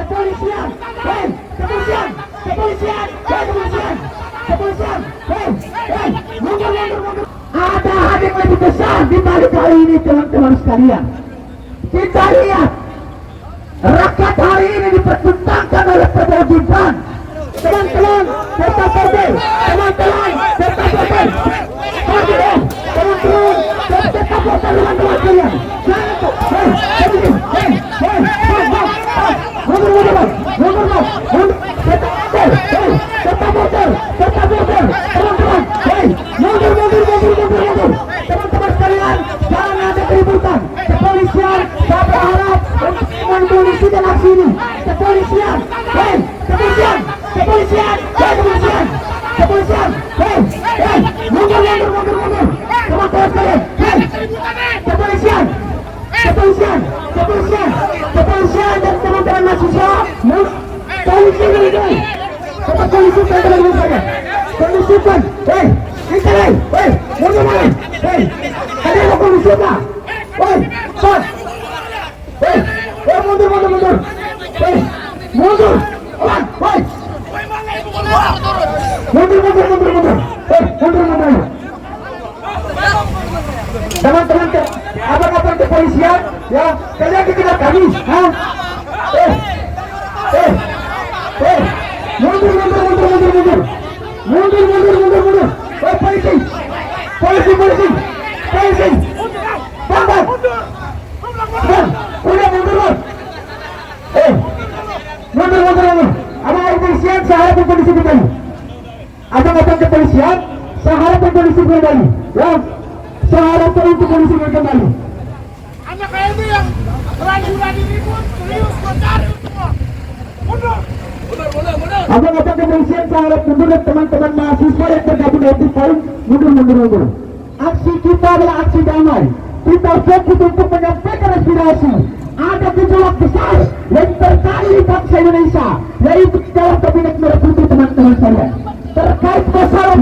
kepolisian, hei, kepolisian, kepolisian, hei, kepolisian, kepolisian, hei, hei, mundur, mundur, mundur. Ada hal yang lebih besar di balik kali ini, teman-teman sekalian. Kita lihat, rakyat hari ini dipertentangkan oleh kewajiban. Teman-teman, tetap berdiri, teman-teman, tetap berdiri, teman-teman, tetap berdiri, teman-teman sekalian. Jangan teman-teman sekalian, jangan ada keributan. Kepolisian, saya berharap untuk mempolisikan aksi ini. Kepolisian, hei, kepolisian, kepolisian, hei, kepolisian, kepolisian, hei, hei, mundur, mundur, mundur, mundur. Teman-teman sekalian, hei, kepolisian, kepolisian, kepolisian, kepolisian dan teman-teman mahasiswa, polisi ini, tetap polisi teman-teman saja, kondisikan, hei, kita hei, mundur, mundur, hei, ada yang polisi apa? Hei, stop, hei, mundur, mundur, mundur, hei, mundur, hei, mundur, mundur, mundur, mundur, hei, mundur, mundur. Teman-teman, abang-abang kepolisian, ya, kalian dikejar kami, ha? Mundur, mundur, mundur, mundur, mundur, mundur, mundur, mundur, mundur, polisi, polisi, polisi, polisi, bang, udah mundur, bang, mundur, mundur, mundur, abang-abang kepolisian, saya harap kondisi kembali, abang-abang kepolisian, saya harap kondisi kembali, ya. Saya harap untuk polisi kembali. Anak kayak itu yang berani ribut, serius mencari semua. Mundur. Abang-abang kepolisian, saya harap mundur dan teman-teman mahasiswa yang tergabung di forum mundur, mundur, mundur. Aksi kita adalah aksi damai. Kita fokus untuk menyampaikan aspirasi. Ada gejolak besar yang terjadi di bangsa Indonesia, yaitu dalam kabinet merah putih, teman-teman sekalian. Terkait masalah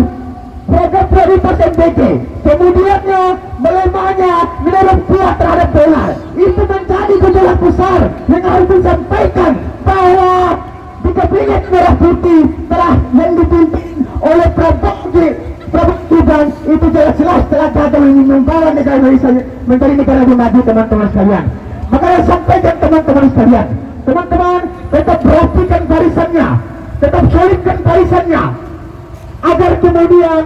program prioritas MBG, kemudiannya melemahnya nilai rupiah terhadap dolar, itu menjadi gejolak besar yang harus disampaikan bahwa di kabinet merah putih telah yang dipimpin oleh Prabowo Gibran itu jelas-jelas telah gagal membawa negara Indonesia menjadi negara yang maju, teman-teman sekalian. Maka saya sampaikan teman-teman sekalian, teman-teman tetap rapikan barisannya, tetap solidkan barisannya, agar kemudian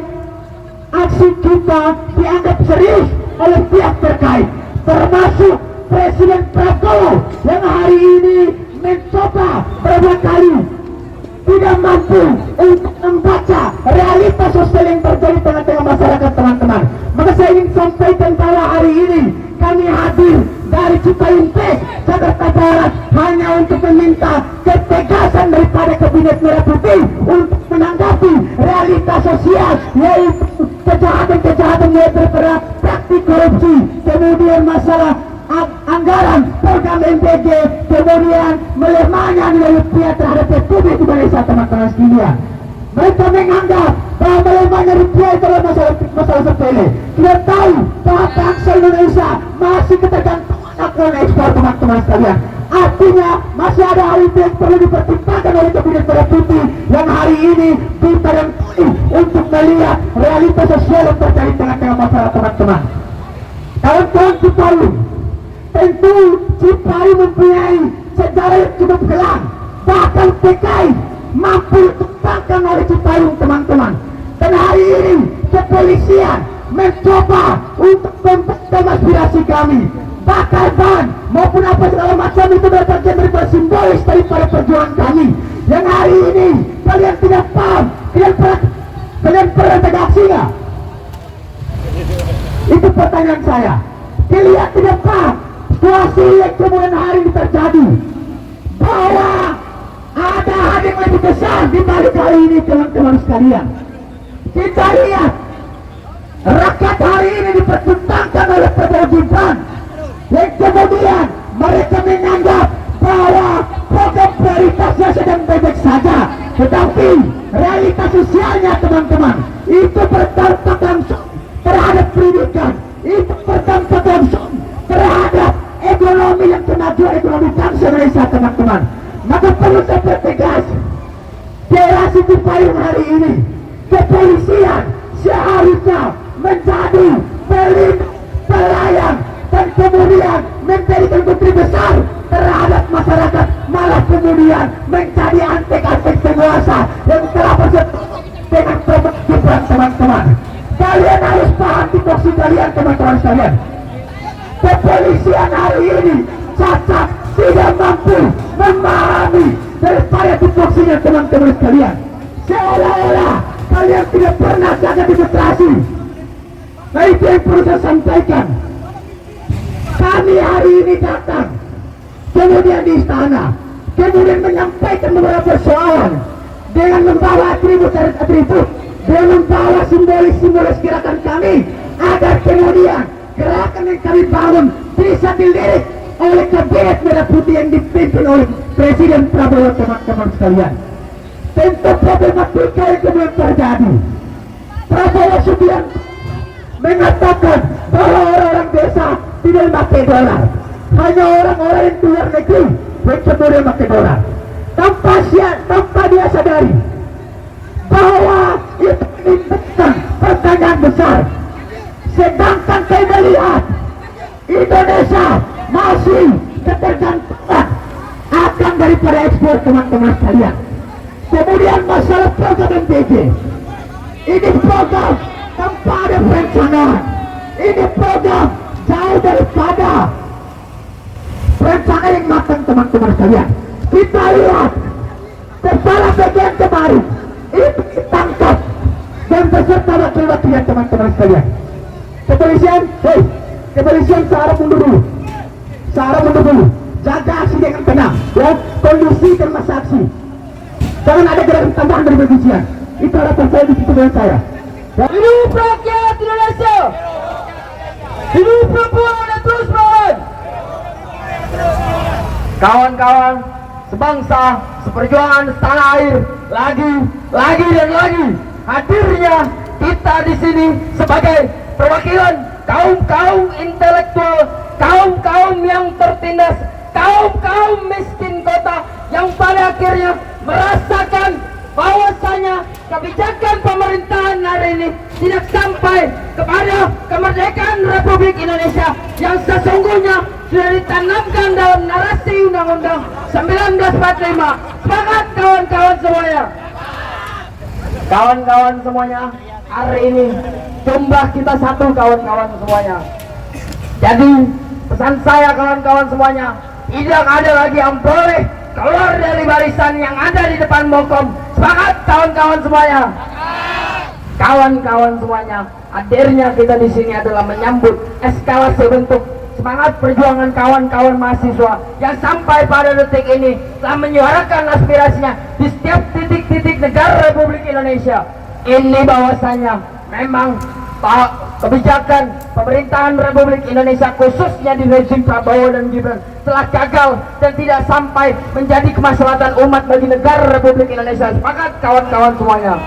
aksi kita dianggap serius oleh pihak terkait, termasuk Presiden Prabowo yang hari ini mencoba beberapa kali tidak mampu untuk membaca realitas sosial yang terjadi di tengah-tengah masyarakat, teman-teman. Maka saya ingin sampaikan bahwa hari ini kami hadir dari Cipayung Pes, Jakarta Barat, hanya untuk meminta ketegasan daripada kabinet merah putih untuk menanggapi realitas sosial, yaitu kejahatan-kejahatan daripada praktik korupsi, kemudian masalah anggaran program MBG, kemudian melemahnya nilai rupiah terhadap Republik Indonesia, teman-teman sekalian. Mereka menganggap bahwa melemahnya rupiah itu adalah masalah sepele. Kita tahu bahwa bangsa Indonesia masih ketergantungan akan ekspor, teman-teman sekalian. Artinya masih ada hal itu yang perlu dipertimbangkan oleh kabinet merah putih yang hari ini kita yang untuk melihat realitas sosial yang terjadi di tengah-tengah masyarakat, teman-teman. Kawan-kawan Cipayung, tentu Cipayung mempunyai sejarah yang cukup kelam, bahkan PKI mampu ditumpangkan oleh Cipayung, teman-teman. Dan hari ini kepolisian mencoba untuk memberikan aspirasi kami, bakar ban maupun apa segala macam, itu bagian daripada simbolis daripada perjuangan kami. Yang hari ini kalian tidak paham, kalian pernah tegaksi nggak? Itu pertanyaan saya. Kalian tidak paham situasi yang kemudian hari ini terjadi, bahwa ada hal yang lebih besar di balik kali ini, teman-teman sekalian. Kita lihat, rakyat hari ini dipertentangkan oleh kewajiban, yang kemudian mereka menganggap bahwa program prioritasnya sedang baik-baik saja, tetapi realitas sosialnya, teman-teman, itu berdampak langsung terhadap pendidikan, itu berdampak langsung terhadap ekonomi yang kemajuan ekonomi bangsa Indonesia, teman-teman. Maka perlu saya pertegas, di era Cipayung hari ini kepolisian seharusnya menjadi pelindung, pelayan, dan kemudian menjadi kontribusi besar terhadap masyarakat, malah kemudian menjadi antek-antek penguasa yang telah bersetuju dengan pemerintah. Teman-teman, kalian harus paham tupoksi kalian, teman-teman sekalian. Kepolisian hari ini cacat, tidak mampu memahami daripada tupoksinya, teman-teman sekalian. Seolah-olah kalian tidak pernah jaga demokrasi. Nah, itu yang perlu saya sampaikan. Kami hari ini datang, kemudian di istana, kemudian menyampaikan beberapa persoalan dengan membawa atribut-atribut, dengan membawa simbolis-simbolis gerakan kami, agar kemudian gerakan yang kami bangun bisa dilirik oleh kabinet merah putih yang dipimpin oleh Presiden Prabowo, teman-teman sekalian. Tentu problematika yang kemudian terjadi, Prabowo Subianto mengatakan bahwa orang-orang desa tidak pakai dolar, hanya orang-orang yang keluar negeri yang kemudian pakai dolar, tanpa dia sadari bahwa itu menimbulkan pertanyaan besar. Sedangkan saya melihat Indonesia masih ketergantungan akan daripada ekspor, teman-teman sekalian. Kemudian masalah program MPG, ini program tanpa ada perencanaan, ini program jauh daripada perencanaan yang matang, teman-teman sekalian. Kita lihat kepala bagian kemarin itu ditangkap dan beserta wakil-wakilnya, teman-teman sekalian. Kepolisian, kepolisian seharap mundur dulu, jaga aksi dengan tenang, ya, kondisikan masa aksi. Jangan ada gerakan tambahan dari kepolisian. Itu harapan saya di situ dengan saya. Hidup rakyat Indonesia, hidup perempuan dan terus melawan. Kawan-kawan sebangsa, seperjuangan setanah air, lagi dan lagi hadirnya kita di sini sebagai perwakilan kaum intelektual, kaum yang tertindas, kaum miskin kota yang pada akhirnya merasakan bahwasanya kebijakan pemerintahan hari ini tidak sampai kepada kemerdekaan Republik Indonesia yang sesungguhnya sudah ditanamkan dalam narasi Undang-Undang 1945. Semangat kawan-kawan semuanya. Kawan-kawan semuanya, hari ini jumlah kita satu, kawan-kawan semuanya. Jadi pesan saya, kawan-kawan semuanya, tidak ada lagi yang boleh keluar dari barisan yang ada di depan Mokom. Semangat kawan-kawan semuanya. Kawan-kawan semuanya, hadirnya kita di sini adalah menyambut eskalasi bentuk semangat perjuangan kawan-kawan mahasiswa yang sampai pada detik ini telah menyuarakan aspirasinya di setiap titik-titik negara Republik Indonesia. Ini bahwasanya memang kebijakan pemerintahan Republik Indonesia khususnya di rezim Prabowo dan Gibran telah gagal dan tidak sampai menjadi kemaslahatan umat bagi negara Republik Indonesia. Sepakat kawan-kawan semuanya.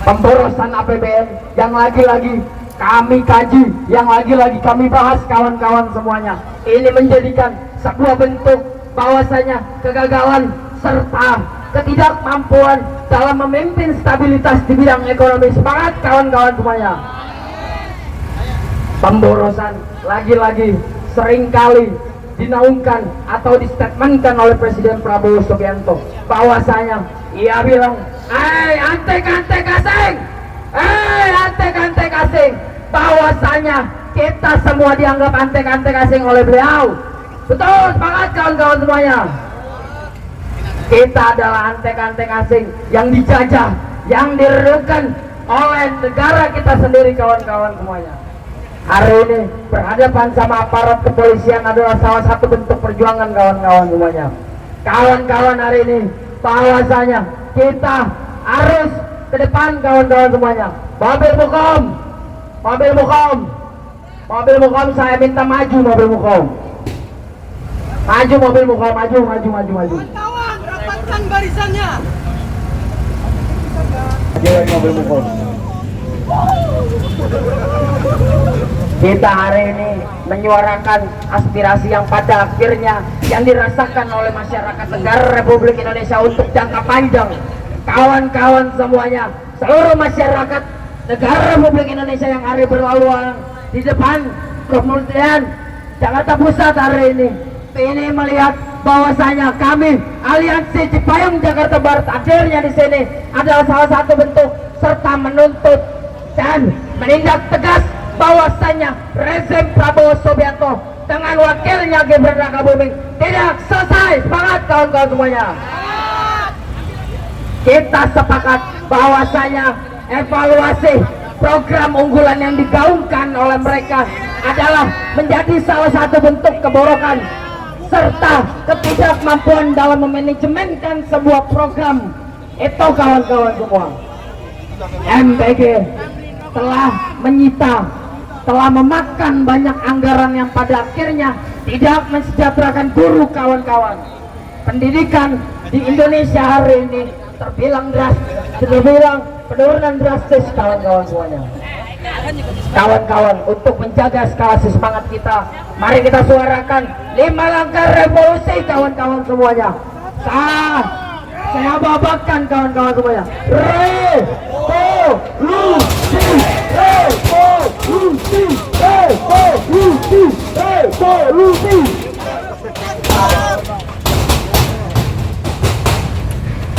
Pemborosan APBN yang lagi-lagi kami kaji, yang lagi-lagi kami bahas, kawan-kawan semuanya, ini menjadikan sebuah bentuk bahwasanya kegagalan serta ketidakmampuan dalam memimpin stabilitas di bidang ekonomi. Semangat kawan-kawan semuanya. Pemborosan lagi-lagi seringkali dinaungkan atau distatementkan oleh Presiden Prabowo Subianto bahwasanya ia bilang, antek-antek asing, antek-antek asing, bahwasanya kita semua dianggap antek-antek asing oleh beliau. Betul, semangat kawan-kawan semuanya. Kita adalah antek-antek asing yang dijajah, yang diredukan oleh negara kita sendiri, kawan-kawan semuanya. Hari ini berhadapan sama aparat kepolisian adalah salah satu bentuk perjuangan, kawan-kawan semuanya. Kawan-kawan, hari ini bahwasanya kita harus ke depan, kawan-kawan semuanya. Mobil Mukom, saya minta maju mobil Mukom. Maju mobil Mukom, maju. Kawan, rapatkan barisannya. Mobil Mukom. Kita hari ini menyuarakan aspirasi yang pada akhirnya yang dirasakan oleh masyarakat negara Republik Indonesia untuk jangka panjang. Kawan-kawan semuanya, seluruh masyarakat negara Republik Indonesia yang hari berlalu di depan kemudian Jakarta Pusat hari ini melihat bahwasanya kami Aliansi Cipayung Jakarta Barat hadirnya di sini adalah salah satu bentuk serta menuntut dan menindak tegas bahwasanya rezim Prabowo Subianto dengan wakilnya Gibran Rakabuming tidak selesai. Semangat kawan-kawan semuanya. Kita sepakat bahwasanya evaluasi program unggulan yang digaungkan oleh mereka adalah menjadi salah satu bentuk keborokan serta ketidakmampuan dalam memanajemenkan sebuah program. Itu kawan-kawan semua. MBG telah menyita, telah memakan banyak anggaran yang pada akhirnya tidak mensejahterakan guru kawan-kawan. Pendidikan di Indonesia hari ini terbilang penurunan drastis kawan-kawan semuanya. Kawan-kawan, untuk menjaga eskalasi semangat kita, mari kita suarakan 5 langkah revolusi kawan-kawan semuanya. Saya babakan kawan-kawan semuanya. Revolusi.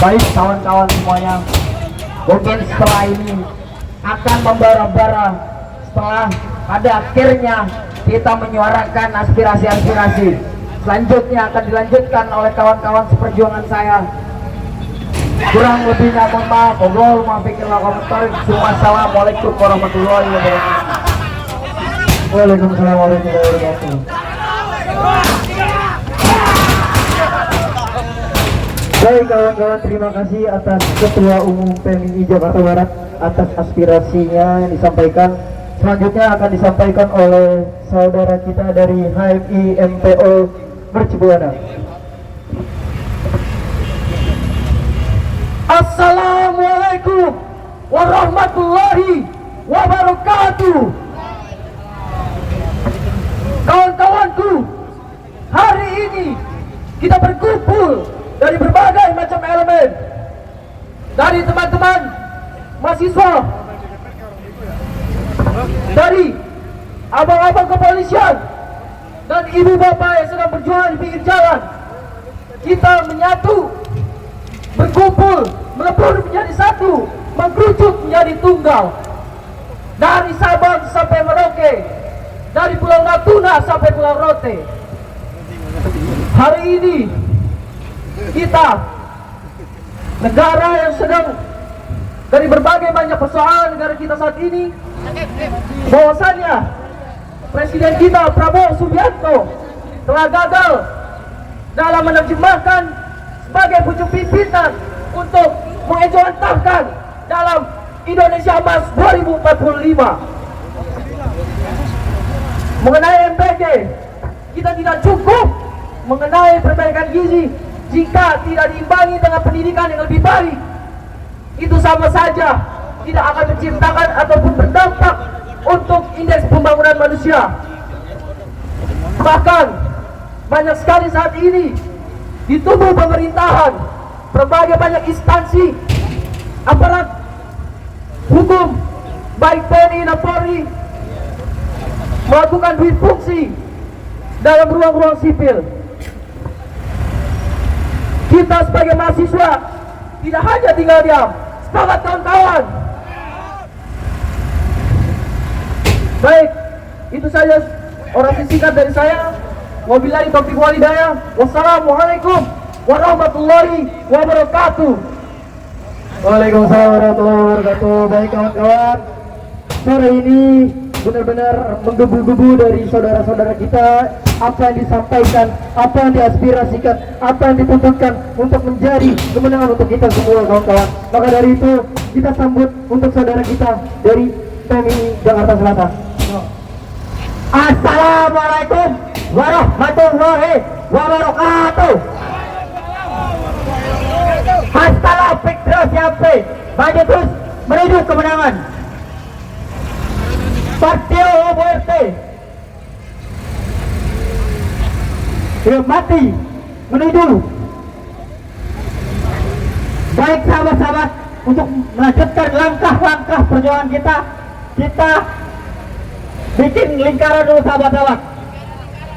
Baik kawan-kawan semuanya, mungkin setelah ini akan membara-bara setelah pada akhirnya kita menyuarakan aspirasi-aspirasi. Selanjutnya akan dilanjutkan oleh kawan-kawan seperjuangan saya. Kurang lebihnya mohon maaf. Wassalamualaikum warahmatullahi wabarakatuh. Waalaikumsalam warahmatullahi wabarakatuh. Baik kawan-kawan, terima kasih atas Ketua Umum PMI Jakarta Barat atas aspirasinya yang disampaikan. Selanjutnya akan disampaikan oleh saudara kita dari HMI MPO Mercubuana. Assalamualaikum warahmatullahi wabarakatuh. Kawan-kawanku, hari ini kita berkumpul dari berbagai macam elemen, dari teman-teman mahasiswa, dari abang-abang kepolisian, dan ibu bapak yang sedang berjuang di pinggir jalan. Kita menyatu, berkumpul, melebur menjadi satu, mengkerucut menjadi tunggal. Dari Sabang sampai Merauke, dari Pulau Natuna sampai Pulau Rote. Hari ini kita negara yang sedang dari berbagai banyak persoalan negara kita saat ini, bahwasannya Presiden kita Prabowo Subianto telah gagal dalam menerjemahkan sebagai pucuk pimpinan untuk mengejawantahkan dalam Indonesia Emas 2045. Mengenai MPG, kita tidak cukup mengenai perbaikan gizi jika tidak diimbangi dengan pendidikan yang lebih baik. Itu sama saja tidak akan menciptakan ataupun berdampak untuk indeks pembangunan manusia. Bahkan banyak sekali saat ini di tubuh pemerintahan, berbagai banyak instansi aparat hukum baik TNI dan Polri melakukan difungsi dalam ruang-ruang sipil. Kita sebagai mahasiswa tidak hanya tinggal diam. Semangat kawan-kawan. Baik, itu saja orasi singkat dari saya. Wabillahi taufiq wal hidayah. Wassalamualaikum warahmatullahi wabarakatuh. Waalaikumsalam warahmatullahi wabarakatuh. Baik kawan-kawan, sore ini benar-benar menggebu-gebu dari saudara-saudara kita, apa yang disampaikan, apa yang diaspirasikan, apa yang dituntutkan untuk menjadi kemenangan untuk kita semua kawan-kawan. Maka dari itu kita sambut untuk saudara kita dari PMI Jakarta Selatan. Assalamualaikum warahmatullahi wabarakatuh. Hastalah Fikra siapa? Maju terus menuju kemenangan. Partio RT mati menuju. Baik sahabat-sahabat, untuk melanjutkan langkah-langkah perjuangan kita bikin lingkaran dulu sahabat-sahabat.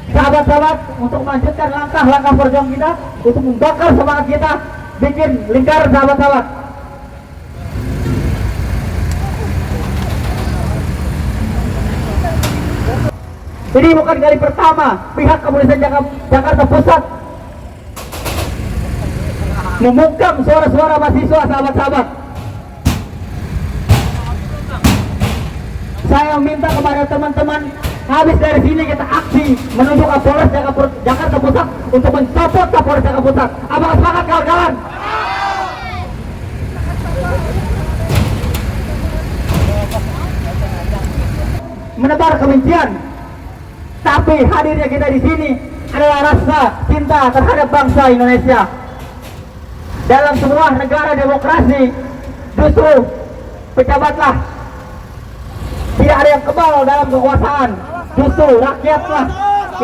Sahabat-sahabat, untuk melanjutkan langkah-langkah perjuangan kita, untuk membakar semangat kita, bikin lingkaran sahabat-sahabat. Ini bukan kali pertama pihak kepolisian Jakarta Pusat membungkam suara-suara mahasiswa sahabat-sahabat. Saya minta kepada teman-teman, habis dari sini kita aksi menuju Kapolres Jakarta Pusat untuk mencopot Kapolres Jakarta Pusat. Apakah sepakat kawan-kawan? Menebar kebencian, tapi hadirnya kita di sini adalah rasa cinta terhadap bangsa Indonesia. Dalam sebuah negara demokrasi, justru pejabatlah tidak ada yang kebal dalam kekuasaan. Justru rakyatlah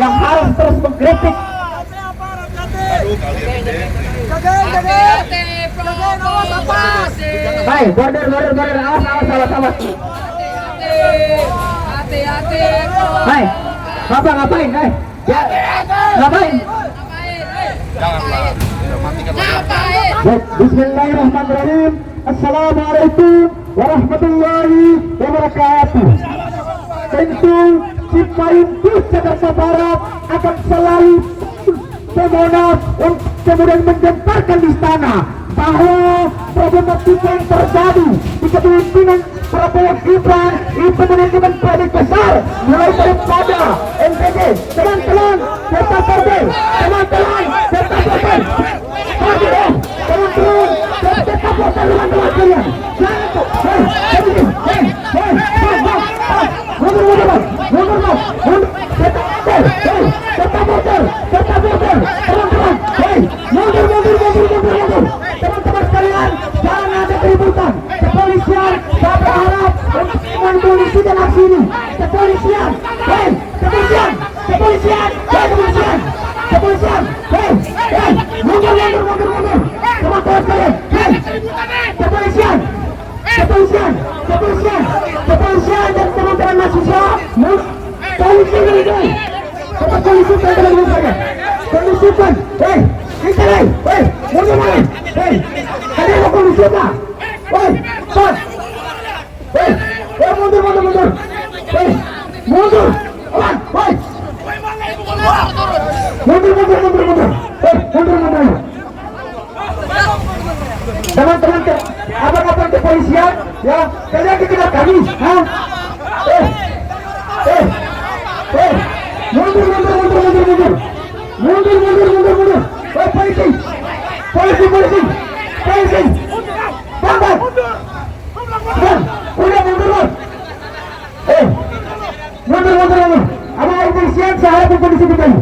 yang harus terus mengkritik. Baik, border, awas, sahabat. Hati-hati. Baik, Bapak ngapain? Ya, ngapain? Bismillahirrahmanirrahim. Assalamualaikum warahmatullahi wabarakatuh. Tentu Cipayung Jakarta Barat akan selalu semoga untuk kemudian mengemparkan di istana bahwa problematika yang terjadi di kepemimpinan Prabowo Gibran itu menunjukkan proyek besar mulai daripada NPD. Teman-teman serta partai, teman-teman serta partai, teman-teman serta partai teman-teman kalian. Teman-teman sekalian, jangan ada keributan. Kepolisian, saya berharap untuk kondisi dan aksi ini. Kepolisian, kepolisian, mundur. Teman-teman sekalian, kepolisian dan teman-teman mahasiswa, polisi ini, polisi teman-teman kondisikan, mundur, ada yang kondisi pak, mundur, teman-teman abang-abang kepolisian, ya kalian dikejar kami, mundur, polisi, bangkit, udah mundur, abang kepolisian, saya harap kondisi kembali,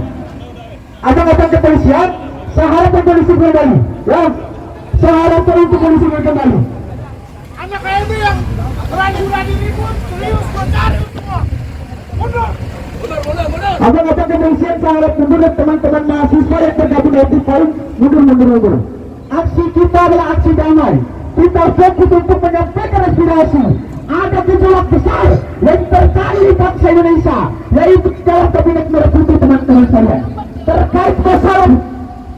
abang-abang kepolisian, saya harap kondisi kembali, ya, saya harap kondisi kembali. Anak kayak itu yang berani ribut, serius buat cari semua. Mundur. Abang-abang kepolisian, saya harap mundur teman-teman mahasiswa yang tergabung dalam Cipayung, mundur. Aksi kita adalah aksi damai. Kita fokus untuk menyampaikan aspirasi. Ada gejolak besar yang terjadi di bangsa Indonesia, yaitu dalam kabinet merah putih teman-teman saya. Terkait masalah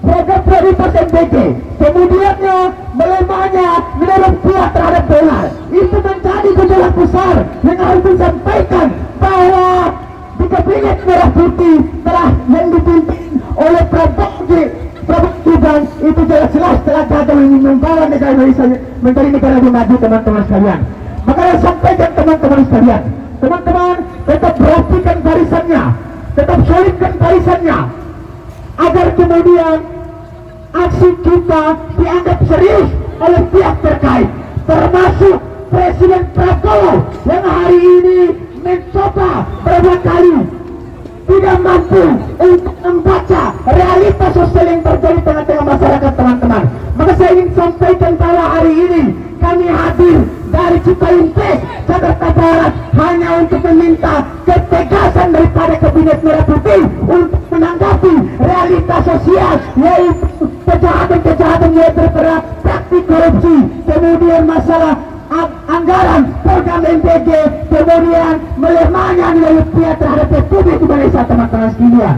program prioritas MBG, kemudiannya melemahnya nilai rupiah terhadap dolar, itu menjadi gejolak besar yang harus disampaikan bahwa di kabinet merah putih telah yang dipimpin oleh Prabowo Gibran itu jelas-jelas telah gagal membawa negara Indonesia menjadi negara yang maju teman-teman sekalian. Maka saya sampaikan teman-teman sekalian, teman-teman tetap rapikan barisannya, tetap solidkan barisannya, agar kemudian aksi kita dianggap serius oleh pihak terkait, termasuk Presiden Prabowo yang hari ini mencoba beberapa kali tidak mampu untuk membaca realitas sosial yang terjadi di tengah-tengah masyarakat teman-teman. Maka saya ingin sampaikan bahwa hari ini kami hadir dari Cipayung Jakarta Barat hanya untuk meminta ketegasan ketegasan daripada Kabinet Merah Putih untuk menanggapi realitas sosial, yaitu kejahatan-kejahatan yang terberat, praktik korupsi, kemudian masalah anggaran program MPG, kemudian melemahnya nilai rupiah terhadap Republik Indonesia. Teman-teman sekalian,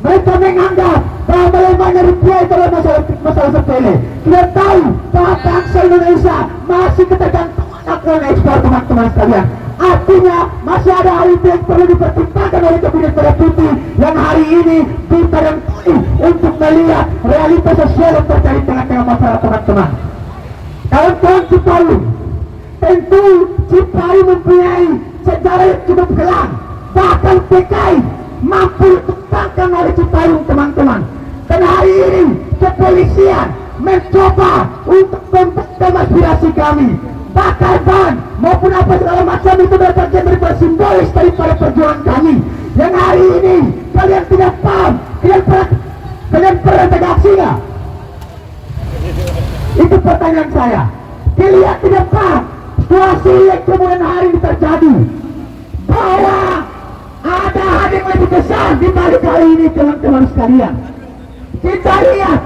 mereka menganggap bahwa melemahnya rupiah itu adalah masalah sepele. Kita tahu bahwa bangsa Indonesia masih ketergantungan akan ekspor, teman-teman sekalian. Artinya masih ada hal itu yang perlu dipertimbangkan oleh Kabinet Merah Putih yang hari ini diperhentikan untuk melihat realitas sosial yang terjadi di tengah-tengah masyarakat, teman-teman. Kawan-kawan Cipayung, tentu Cipayung mempunyai sejarah yang cukup kelam. Bahkan PKI mampu dikembangkan oleh Cipayung, teman-teman. Dan hari ini kepolisian mencoba untuk memberikan aspirasi kami. Bakar ban maupun apa segala macam itu bagian daripada simbolis daripada perjuangan kami. Yang hari ini kalian tidak paham, kalian pernah tegaksi nggak? Itu pertanyaan saya. Kalian tidak paham situasi yang kemudian hari ini terjadi, bahwa ada hal yang lebih besar di balik kali ini, teman-teman sekalian. Kita lihat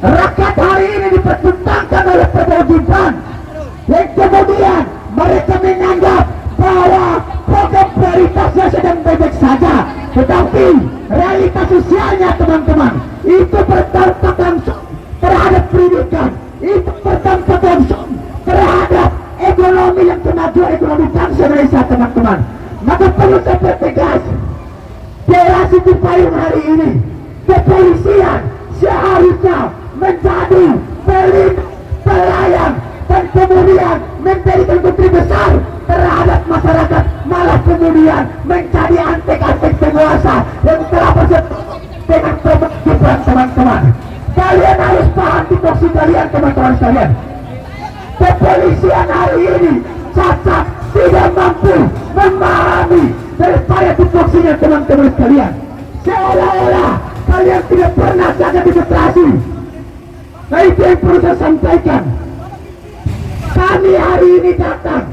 rakyat hari ini dipertentangkan oleh kewajiban, yang kemudian mereka menganggap bahwa program prioritasnya sedang baik saja, tetapi realitas sosialnya, teman-teman, itu berdampak langsung terhadap pendidikan, itu berdampak langsung terhadap ekonomi yang kemajuan ekonomi bangsa Indonesia, teman-teman. Maka perlu saya pertegas, generasi Cipayung hari ini, kepolisian seharusnya menjadi pelindung, pelayan, dan kemudian menjadi kontribusi besar terhadap masyarakat, malah kemudian menjadi antek-antek penguasa yang telah bersetuju dengan kewajiban, teman-teman. Kalian harus paham tupoksi kalian, teman-teman sekalian. Kepolisian hari ini cacat, tidak mampu memahami daripada tupoksinya, teman-teman sekalian. Seolah-olah kalian tidak pernah jaga demokrasi. Nah, itu yang perlu saya sampaikan. Kami hari ini datang,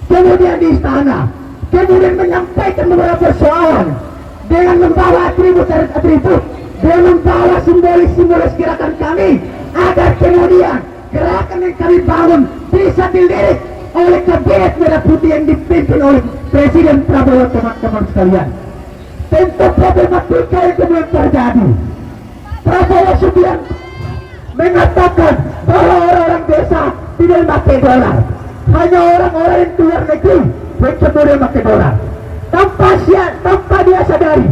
kemudian di istana, kemudian menyampaikan beberapa soal dengan membawa atribut-atribut, dengan membawa simbolis-simbolis gerakan kami, agar kemudian gerakan yang kami bangun bisa dilirik oleh Kabinet Merah Putih yang dipimpin oleh Presiden Prabowo, teman-teman sekalian. Tentu problematika yang kemudian terjadi, Prabowo Subianto mengatakan bahwa orang-orang desa tidak pakai dolar, hanya orang-orang yang keluar negeri yang kemudian pakai dolar, tanpa dia sadari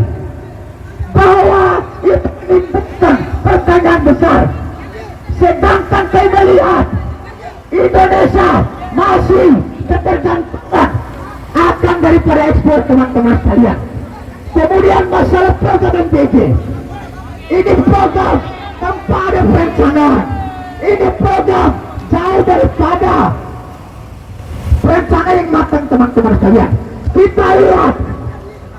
bahwa itu menimbulkan pertanyaan besar. Sedangkan saya melihat Indonesia masih ketergantungan akan daripada ekspor, teman-teman sekalian. Kemudian masalah program MPG, ini program tanpa ada perencanaan, ini program jauh daripada perencanaan yang matang, teman-teman sekalian. Kita lihat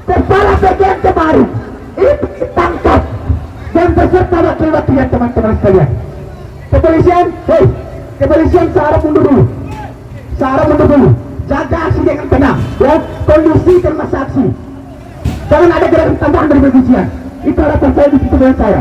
kepala bagian kemarin itu ditangkap dan beserta wakil-wakilnya, teman-teman sekalian. Kepolisian, kepolisian seharap mundur dulu, jaga aksi dengan tenang, ya, kondisikan masa aksi, jangan ada gerakan tambahan dari kepolisian. Itu harapan saya di situ dengan saya.